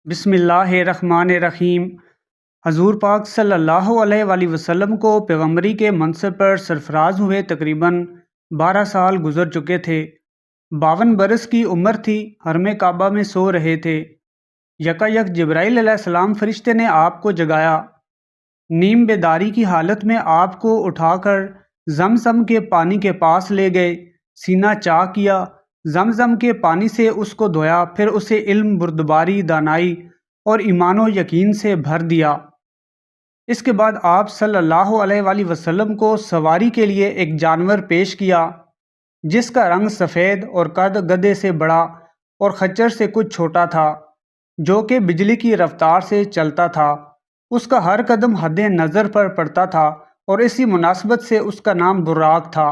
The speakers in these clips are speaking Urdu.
بسم اللہ الرحمن الرحیم۔ حضور پاک صلی اللہ علیہ وآلہ وسلم کو پیغمبری کے منصب پر سرفراز ہوئے تقریباً 12 سال گزر چکے تھے۔ 52 برس کی عمر تھی۔ حرم کعبہ میں سو رہے تھے۔ یکایک جبرائیل علیہ السلام فرشتے نے آپ کو جگایا۔ نیم بیداری کی حالت میں آپ کو اٹھا کر زمزم کے پانی کے پاس لے گئے، سینہ چاک کیا، زمزم کے پانی سے اس کو دھویا، پھر اسے علم، بردباری، دانائی اور ایمان و یقین سے بھر دیا۔ اس کے بعد آپ صلی اللہ علیہ وآلہ وسلم کو سواری کے لیے ایک جانور پیش کیا جس کا رنگ سفید اور قد گدھے سے بڑا اور خچر سے کچھ چھوٹا تھا، جو کہ بجلی کی رفتار سے چلتا تھا۔ اس کا ہر قدم حد نظر پر پڑتا تھا اور اسی مناسبت سے اس کا نام براق تھا۔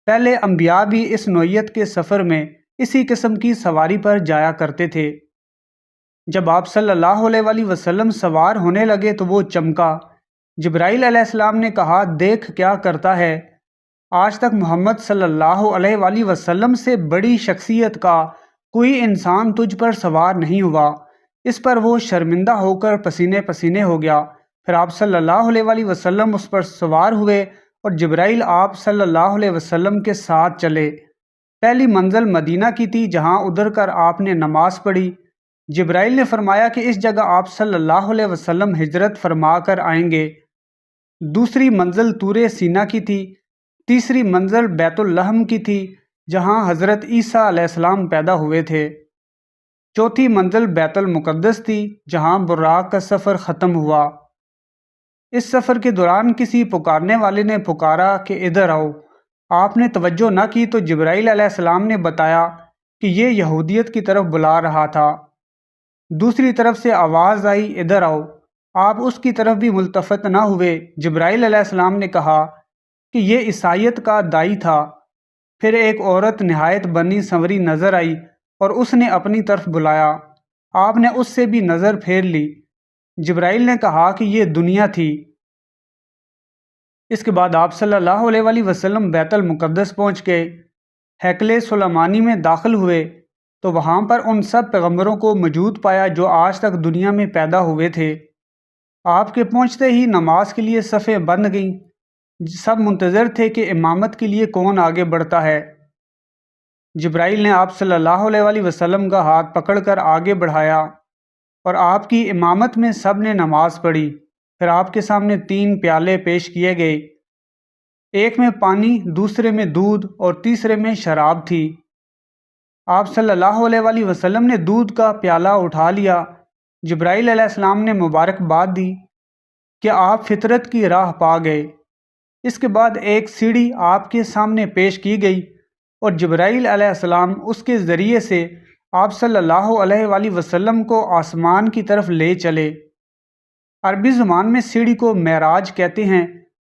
پہلے انبیاء بھی اس نوعیت کے سفر میں اسی قسم کی سواری پر جایا کرتے تھے۔ جب آپ صلی اللہ علیہ وآلہ وسلم سوار ہونے لگے تو وہ چمکا۔ جبرائیل علیہ السلام نے کہا، دیکھ کیا کرتا ہے، آج تک محمد صلی اللہ علیہ وآلہ وسلم سے بڑی شخصیت کا کوئی انسان تجھ پر سوار نہیں ہوا۔ اس پر وہ شرمندہ ہو کر پسینے پسینے ہو گیا۔ پھر آپ صلی اللہ علیہ وآلہ وسلم اس پر سوار ہوئے اور جبرائیل آپ صلی اللہ علیہ وسلم کے ساتھ چلے۔ پہلی منزل مدینہ کی تھی، جہاں اتر کر آپ نے نماز پڑھی۔ جبرائیل نے فرمایا کہ اس جگہ آپ صلی اللہ علیہ وسلم ہجرت فرما کر آئیں گے۔ دوسری منزل طور سینا کی تھی۔ تیسری منزل بیت اللحم کی تھی، جہاں حضرت عیسیٰ علیہ السلام پیدا ہوئے تھے۔ چوتھی منزل بیت المقدس تھی، جہاں براق کا سفر ختم ہوا۔ اس سفر کے دوران کسی پکارنے والے نے پکارا کہ ادھر آؤ۔ آپ نے توجہ نہ کی تو جبرائیل علیہ السلام نے بتایا کہ یہ یہودیت کی طرف بلا رہا تھا۔ دوسری طرف سے آواز آئی، ادھر آؤ۔ آپ اس کی طرف بھی ملتفت نہ ہوئے۔ جبرائیل علیہ السلام نے کہا کہ یہ عیسائیت کا داعی تھا۔ پھر ایک عورت نہایت بنی سنوری نظر آئی اور اس نے اپنی طرف بلایا۔ آپ نے اس سے بھی نظر پھیر لی۔ جبرائیل نے کہا کہ یہ دنیا تھی۔ اس کے بعد آپ صلی اللہ علیہ وآلہ وسلم بیت المقدس پہنچ گئے۔ ہیکل سلیمانی میں داخل ہوئے تو وہاں پر ان سب پیغمبروں کو موجود پایا جو آج تک دنیا میں پیدا ہوئے تھے۔ آپ کے پہنچتے ہی نماز کے لیے صفیں بند گئیں۔ سب منتظر تھے کہ امامت کے لیے کون آگے بڑھتا ہے۔ جبرائیل نے آپ صلی اللہ علیہ وآلہ وسلم کا ہاتھ پکڑ کر آگے بڑھایا اور آپ کی امامت میں سب نے نماز پڑھی۔ پھر آپ کے سامنے 3 پیالے پیش کیے گئے، ایک میں پانی، دوسرے میں دودھ اور تیسرے میں شراب تھی۔ آپ صلی اللہ علیہ وآلہ وسلم نے دودھ کا پیالہ اٹھا لیا۔ جبرائیل علیہ السلام نے مبارکباد دی کہ آپ فطرت کی راہ پا گئے۔ اس کے بعد ایک سیڑھی آپ کے سامنے پیش کی گئی اور جبرائیل علیہ السلام اس کے ذریعے سے آپ صلی اللہ علیہ وآلہ وسلم کو آسمان کی طرف لے چلے۔ عربی زبان میں سیڑھی کو معراج کہتے ہیں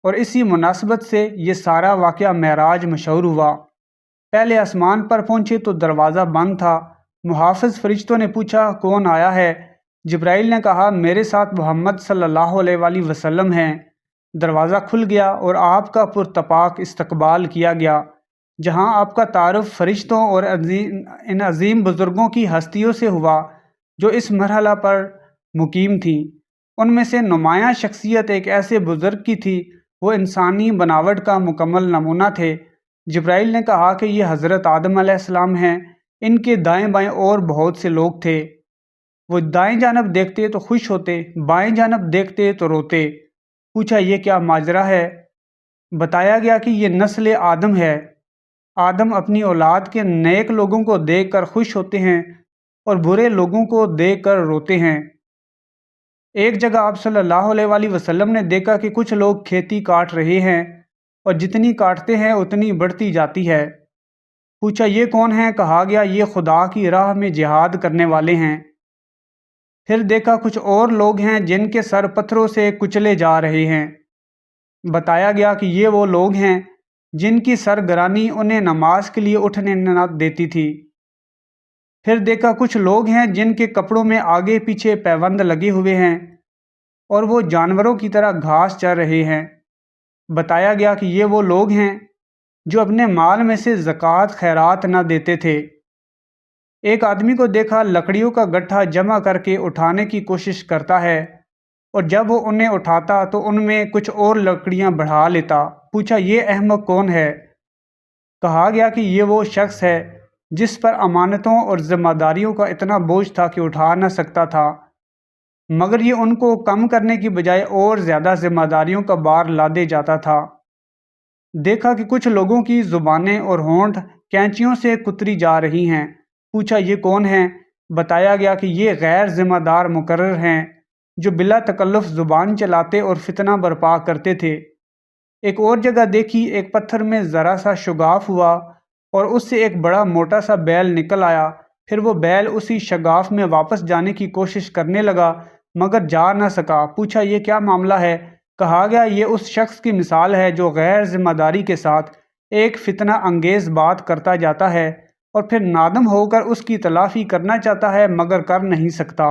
اور اسی مناسبت سے یہ سارا واقعہ معراج مشہور ہوا۔ پہلے آسمان پر پہنچے تو دروازہ بند تھا۔ محافظ فرشتوں نے پوچھا، کون آیا ہے؟ جبرائیل نے کہا، میرے ساتھ محمد صلی اللہ علیہ وآلہ وسلم ہیں۔ دروازہ کھل گیا اور آپ کا پرتپاک استقبال کیا گیا، جہاں آپ کا تعارف فرشتوں اور ان عظیم بزرگوں کی ہستیوں سے ہوا جو اس مرحلہ پر مقیم تھیں۔ ان میں سے نمایاں شخصیت ایک ایسے بزرگ کی تھی، وہ انسانی بناوٹ کا مکمل نمونہ تھے۔ جبرائیل نے کہا کہ یہ حضرت آدم علیہ السلام ہیں۔ ان کے دائیں بائیں اور بہت سے لوگ تھے۔ وہ دائیں جانب دیکھتے تو خوش ہوتے، بائیں جانب دیکھتے تو روتے۔ پوچھا، یہ کیا ماجرا ہے؟ بتایا گیا کہ یہ نسل آدم ہے۔ آدم اپنی اولاد کے نیک لوگوں کو دیکھ کر خوش ہوتے ہیں اور برے لوگوں کو دیکھ کر روتے ہیں۔ ایک جگہ آپ صلی اللہ علیہ وآلہ وسلم نے دیکھا کہ کچھ لوگ کھیتی کاٹ رہے ہیں اور جتنی کاٹتے ہیں اتنی بڑھتی جاتی ہے۔ پوچھا، یہ کون ہیں؟ کہا گیا، یہ خدا کی راہ میں جہاد کرنے والے ہیں۔ پھر دیکھا کچھ اور لوگ ہیں جن کے سر پتھروں سے کچلے جا رہے ہیں۔ بتایا گیا کہ یہ وہ لوگ ہیں جن کی سرگرانی انہیں نماز کے لیے اٹھنے نہ دیتی تھی۔ پھر دیکھا کچھ لوگ ہیں جن کے کپڑوں میں آگے پیچھے پیوند لگے ہوئے ہیں اور وہ جانوروں کی طرح گھاس چر رہے ہیں۔ بتایا گیا کہ یہ وہ لوگ ہیں جو اپنے مال میں سے زکوٰۃ خیرات نہ دیتے تھے۔ ایک آدمی کو دیکھا لکڑیوں کا گٹھا جمع کر کے اٹھانے کی کوشش کرتا ہے، اور جب وہ انہیں اٹھاتا تو ان میں کچھ اور لکڑیاں بڑھا لیتا۔ پوچھا یہ احمق کون ہے؟ کہا گیا کہ یہ وہ شخص ہے جس پر امانتوں اور ذمہ داریوں کا اتنا بوجھ تھا کہ اٹھا نہ سکتا تھا، مگر یہ ان کو کم کرنے کی بجائے اور زیادہ ذمہ داریوں کا بار لادے جاتا تھا۔ دیکھا کہ کچھ لوگوں کی زبانیں اور ہونٹ کینچیوں سے کتری جا رہی ہیں۔ پوچھا یہ کون ہیں؟ بتایا گیا کہ یہ غیر ذمہ دار مقرر ہیں جو بلا تکلف زبان چلاتے اور فتنہ برپا کرتے تھے۔ ایک اور جگہ دیکھی، ایک پتھر میں ذرا سا شگاف ہوا اور اس سے ایک بڑا موٹا سا بیل نکل آیا۔ پھر وہ بیل اسی شگاف میں واپس جانے کی کوشش کرنے لگا مگر جا نہ سکا۔ پوچھا یہ کیا معاملہ ہے؟ کہا گیا یہ اس شخص کی مثال ہے جو غیر ذمہ داری کے ساتھ ایک فتنہ انگیز بات کرتا جاتا ہے اور پھر نادم ہو کر اس کی تلافی کرنا چاہتا ہے مگر کر نہیں سکتا۔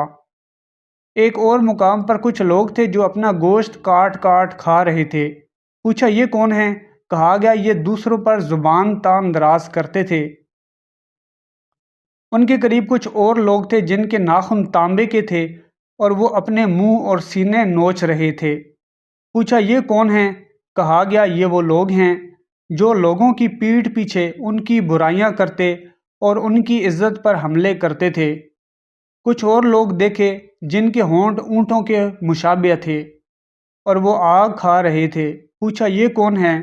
ایک اور مقام پر کچھ لوگ تھے جو اپنا گوشت کاٹ کاٹ کھا رہے تھے۔ پوچھا یہ کون ہیں؟ کہا گیا یہ دوسروں پر زبان تان دراز کرتے تھے۔ ان کے قریب کچھ اور لوگ تھے جن کے ناخن تانبے کے تھے اور وہ اپنے منہ اور سینے نوچ رہے تھے۔ پوچھا یہ کون ہیں؟ کہا گیا یہ وہ لوگ ہیں جو لوگوں کی پیٹھ پیچھے ان کی برائیاں کرتے اور ان کی عزت پر حملے کرتے تھے۔ کچھ اور لوگ دیکھے جن کے ہونٹ اونٹوں کے مشابہ تھے اور وہ آگ کھا رہے تھے۔ پوچھا یہ کون ہیں؟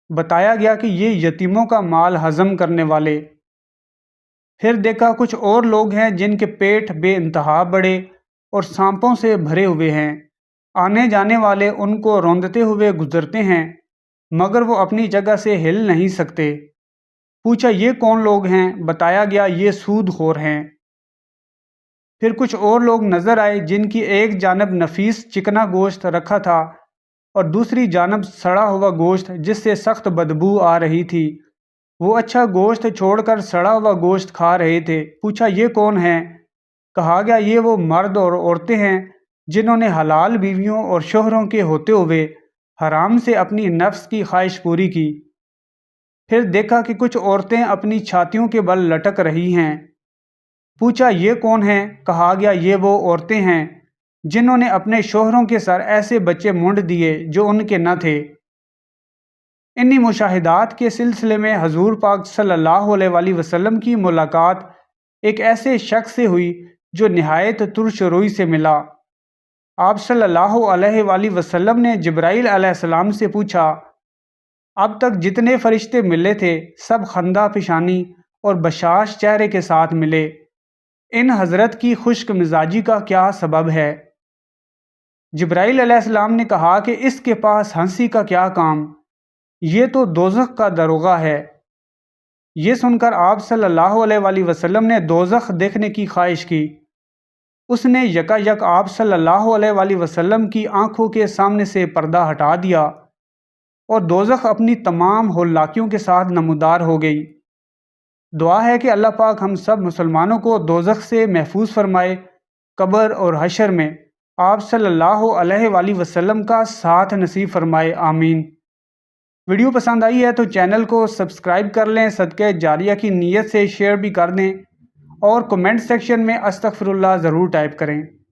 بتایا گیا کہ یہ یتیموں کا مال ہضم کرنے والے۔ پھر دیکھا کچھ اور لوگ ہیں جن کے پیٹ بے انتہا بڑے اور سانپوں سے بھرے ہوئے ہیں، آنے جانے والے ان کو روندتے ہوئے گزرتے ہیں مگر وہ اپنی جگہ سے ہل نہیں سکتے۔ پوچھا یہ کون لوگ ہیں؟ بتایا گیا یہ سود خور ہیں۔ پھر کچھ اور لوگ نظر آئے جن کی ایک جانب نفیس چکنا گوشت رکھا تھا اور دوسری جانب سڑا ہوا گوشت جس سے سخت بدبو آ رہی تھی۔ وہ اچھا گوشت چھوڑ کر سڑا ہوا گوشت کھا رہے تھے۔ پوچھا یہ کون ہیں؟ کہا گیا یہ وہ مرد اور عورتیں ہیں جنہوں نے حلال بیویوں اور شوہروں کے ہوتے ہوئے حرام سے اپنی نفس کی خواہش پوری کی۔ پھر دیکھا کہ کچھ عورتیں اپنی چھاتیوں کے بل لٹک رہی ہیں۔ پوچھا یہ کون ہیں؟ کہا گیا یہ وہ عورتیں ہیں جنہوں نے اپنے شوہروں کے سر ایسے بچے مونڈ دیے جو ان کے نہ تھے۔ انہی مشاہدات کے سلسلے میں حضور پاک صلی اللہ علیہ وآلہ وسلم کی ملاقات ایک ایسے شخص سے ہوئی جو نہایت ترش روئی سے ملا۔ آپ صلی اللہ علیہ وآلہ وسلم نے جبرائیل علیہ السلام سے پوچھا، اب تک جتنے فرشتے ملے تھے سب خندہ پیشانی اور بشاش چہرے کے ساتھ ملے، ان حضرت کی خشک مزاجی کا کیا سبب ہے؟ جبرائیل علیہ السلام نے کہا کہ اس کے پاس ہنسی کا کیا کام، یہ تو دوزخ کا داروغہ ہے۔ یہ سن کر آپ صلی اللہ علیہ وآلہ وسلم نے دوزخ دیکھنے کی خواہش کی۔ اس نے یکا یک آپ صلی اللہ علیہ وآلہ وسلم کی آنکھوں کے سامنے سے پردہ ہٹا دیا اور دوزخ اپنی تمام ہولاکیوں کے ساتھ نمودار ہو گئی۔ دعا ہے کہ اللہ پاک ہم سب مسلمانوں کو دوزخ سے محفوظ فرمائے، قبر اور حشر میں آپ صلی اللہ علیہ وآلہ وسلم کا ساتھ نصیب فرمائے، آمین۔ ویڈیو پسند آئی ہے تو چینل کو سبسکرائب کر لیں، صدقہ جاریہ کی نیت سے شیئر بھی کر دیں اور کمنٹ سیکشن میں استغفر اللہ ضرور ٹائپ کریں۔